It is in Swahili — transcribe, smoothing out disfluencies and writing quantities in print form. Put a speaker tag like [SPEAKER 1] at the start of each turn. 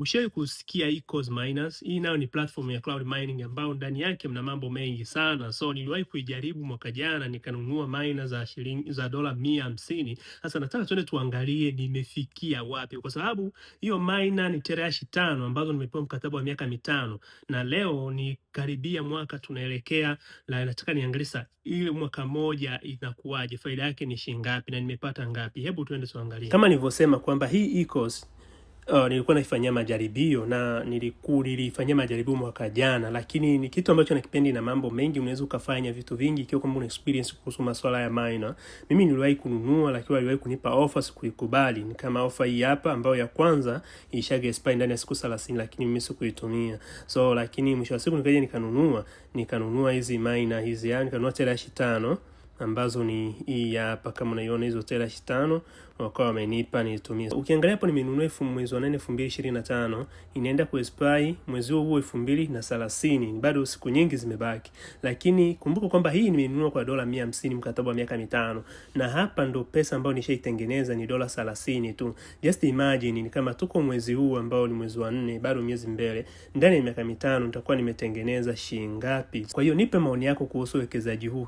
[SPEAKER 1] Ushawahi kusikia Ecos Miners? Hii nayo ni platform ya cloud mining ambayo ndani yake mna mambo mengi sana. So niliwahi kuijaribu mwaka jana nikanunua miner za shilingi za dola 150. Sasa nataka tuende tuangalie nimefikia wapi, kwa sababu hiyo miner ni terahash 5 ambazo nimepewa mkataba wa miaka 5, na leo ni karibia mwaka tunaelekea, na nataka niangalie sasa ile mwaka moja inakuwaje, faida yake ni shilingi ngapi na nimepata ngapi. Hebu tuende tuangalie. Kama nilivyosema kwamba hii Ecos nilikuwa naifanyia majaribio na nilifanyia majaribio mwaka jana, lakini ni kitu ambacho nakipendi na mambo mengi. Unaweza ukafanya vitu vingi ikiwa kama una experience kuhusu masuala ya miner. Mimi niliwahi kununua, lakini waliwahi kunipa offers kuikubali. Ni kama offer hii hapa ambayo ya kwanza ilishaga expire ndani ya siku 30, lakini mimi sikuitumia. So lakini mwisho wa siku nikaja nikanunua hizi miner hizi, yani nikanunua terahash 5 ambazo ni hii hapa, kama unaiona hizo terahash 5 wakawa wamenipa nitumie. Ukiangalia hapo nimenunua mwezi wa 8 2025, inaenda kuexpire mwezi huo 2030, bado siku nyingi zimebaki. Lakini kumbuka kwamba hii nimenunua kwa dola 150, mkataba wa miaka 5, na hapa ndo pesa ambayo nishaitengeneza ni dola 30 tu. Just imagine ni kama tuko mwezi huu ambao ni mwezi wa 4, bado miezi mbele, ndani ya miaka 5 nitakuwa nimetengeneza shilingi ngapi? Kwa hiyo nipe maoni yako kuhusu uwekezaji huu.